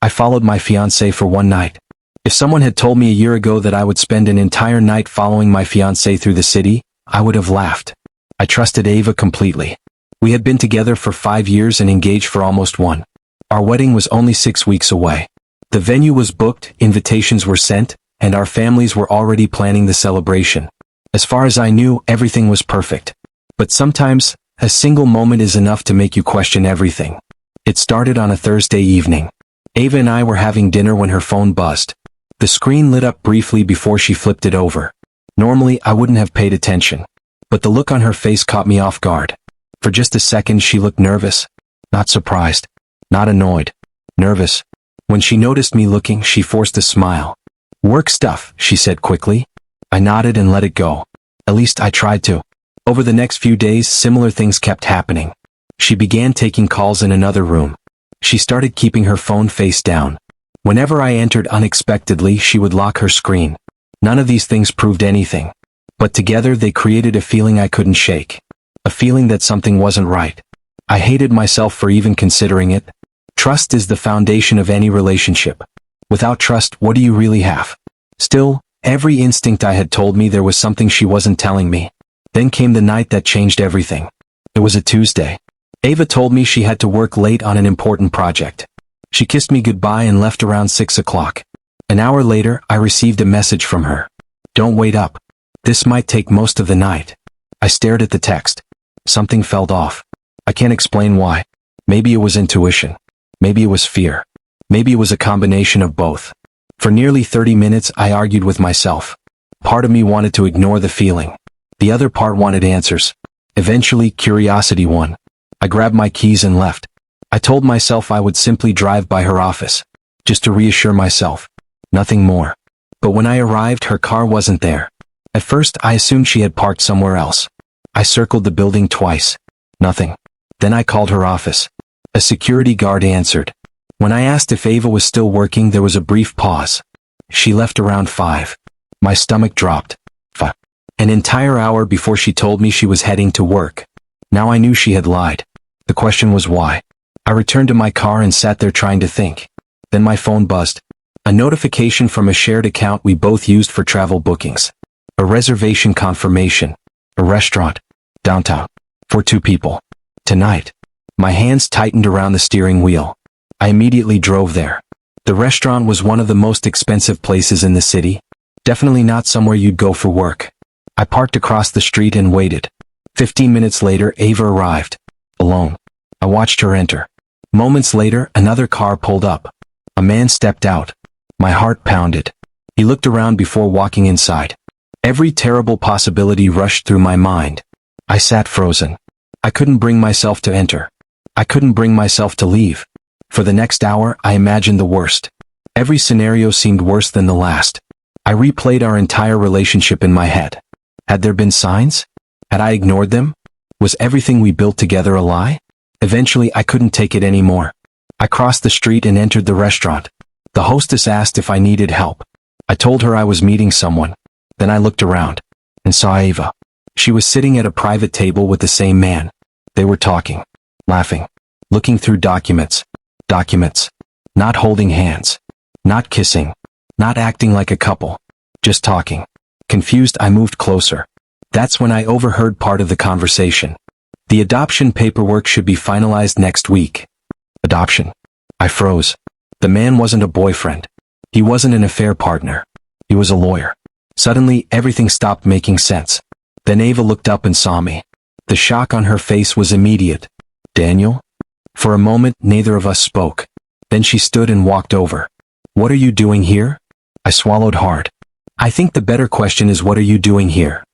I followed my fiancé for one night. If someone had told me a year ago that I would spend an entire night following my fiancé through the city, I would have laughed. I trusted Ava completely. We had been together for 5 years and engaged for almost one. Our wedding was only 6 weeks away. The venue was booked, invitations were sent, and our families were already planning the celebration. As far as I knew, everything was perfect. But sometimes, a single moment is enough to make you question everything. It started on a Thursday evening. Ava and I were having dinner when her phone buzzed. The screen lit up briefly before she flipped it over. Normally, I wouldn't have paid attention. But the look on her face caught me off guard. For just a second she looked nervous. Not surprised. Not annoyed. Nervous. When she noticed me looking, she forced a smile. "Work stuff," she said quickly. I nodded and let it go. At least I tried to. Over the next few days, similar things kept happening. She began taking calls in another room. She started keeping her phone face down. Whenever I entered unexpectedly, she would lock her screen. None of these things proved anything. But together they created a feeling I couldn't shake. A feeling that something wasn't right. I hated myself for even considering it. Trust is the foundation of any relationship. Without trust, what do you really have? Still, every instinct I had told me there was something she wasn't telling me. Then came the night that changed everything. It was a Tuesday. Ava told me she had to work late on an important project. She kissed me goodbye and left around 6 o'clock. An hour later, I received a message from her. "Don't wait up. This might take most of the night." I stared at the text. Something felt off. I can't explain why. Maybe it was intuition. Maybe it was fear. Maybe it was a combination of both. For nearly 30 minutes I argued with myself. Part of me wanted to ignore the feeling. The other part wanted answers. Eventually, curiosity won. I grabbed my keys and left. I told myself I would simply drive by her office. Just to reassure myself. Nothing more. But when I arrived, her car wasn't there. At first, I assumed she had parked somewhere else. I circled the building twice. Nothing. Then I called her office. A security guard answered. When I asked if Ava was still working, there was a brief pause. She left around 5. My stomach dropped. An entire hour before she told me she was heading to work. Now I knew she had lied. The question was why. I returned to my car and sat there trying to think. Then my phone buzzed. A notification from a shared account we both used for travel bookings. A reservation confirmation. A restaurant. Downtown. For 2 people. Tonight. My hands tightened around the steering wheel. I immediately drove there. The restaurant was one of the most expensive places in the city. Definitely not somewhere you'd go for work. I parked across the street and waited. 15 minutes later, Ava arrived. Alone. I watched her enter. Moments later, another car pulled up. A man stepped out. My heart pounded. He looked around before walking inside. Every terrible possibility rushed through my mind. I sat frozen. I couldn't bring myself to enter. I couldn't bring myself to leave. For the next hour, I imagined the worst. Every scenario seemed worse than the last. I replayed our entire relationship in my head. Had there been signs? Had I ignored them? Was everything we built together a lie? Eventually, I couldn't take it anymore. I crossed the street and entered the restaurant. The hostess asked if I needed help. I told her I was meeting someone. Then I looked around and saw Ava. She was sitting at a private table with the same man. They were talking, laughing, looking through documents. Not holding hands. Not kissing. Not acting like a couple. Just talking. Confused, I moved closer. That's when I overheard part of the conversation. The adoption paperwork should be finalized next week. Adoption. I froze. The man wasn't a boyfriend. He wasn't an affair partner. He was a lawyer. Suddenly, everything stopped making sense. Then Ava looked up and saw me. The shock on her face was immediate. "Daniel?" For a moment, neither of us spoke. Then she stood and walked over. "What are you doing here?" I swallowed hard. "I think the better question is, what are you doing here?"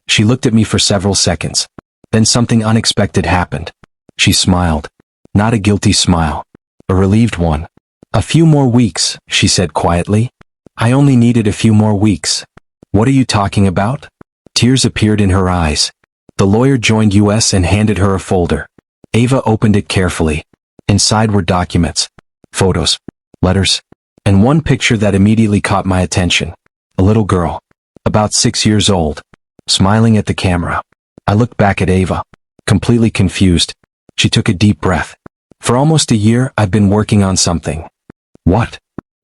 She looked at me for several seconds. Then something unexpected happened. She smiled. Not a guilty smile. A relieved one. "A few more weeks," she said quietly. I only needed a few more weeks. "What are you talking about?" Tears appeared in her eyes. The lawyer joined us and handed her a folder. Ava opened it carefully. Inside were documents, photos, letters, and one picture that immediately caught my attention. A little girl, about 6 years old, smiling at the camera. I looked back at Ava, completely confused. She took a deep breath. "For almost a year, I've been working on something. What?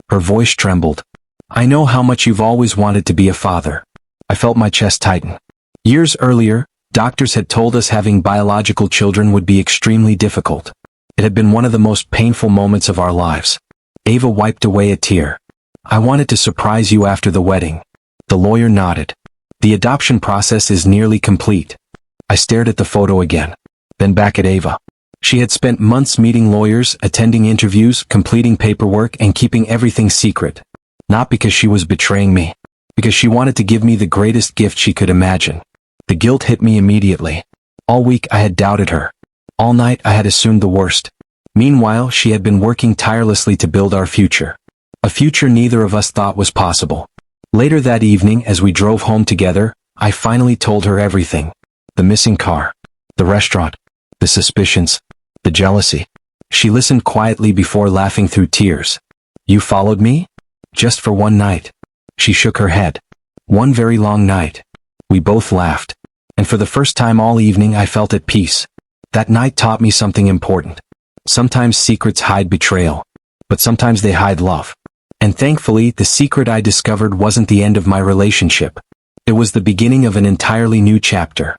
Her voice trembled. I know how much you've always wanted to be a father. I felt my chest tighten. Years earlier, doctors had told us having biological children would be extremely difficult. It had been one of the most painful moments of our lives. Ava wiped away a tear. I wanted to surprise you after the wedding. The lawyer nodded. The adoption process is nearly complete. I stared at the photo again, then back at Ava. She had spent months meeting lawyers, attending interviews, completing paperwork, and keeping everything secret. Not because she was betraying me, because she wanted to give me the greatest gift she could imagine. The guilt hit me immediately. All week I had doubted her. All night I had assumed the worst. Meanwhile, she had been working tirelessly to build our future. A future neither of us thought was possible. Later that evening, as we drove home together, I finally told her everything. The missing car, the restaurant, the suspicions, the jealousy. She listened quietly before laughing through tears. You followed me? Just for one night. She shook her head. One very long night. We both laughed. And for the first time all evening I felt at peace. That night taught me something important. Sometimes secrets hide betrayal. But sometimes they hide love. And thankfully, the secret I discovered wasn't the end of my relationship. It was the beginning of an entirely new chapter.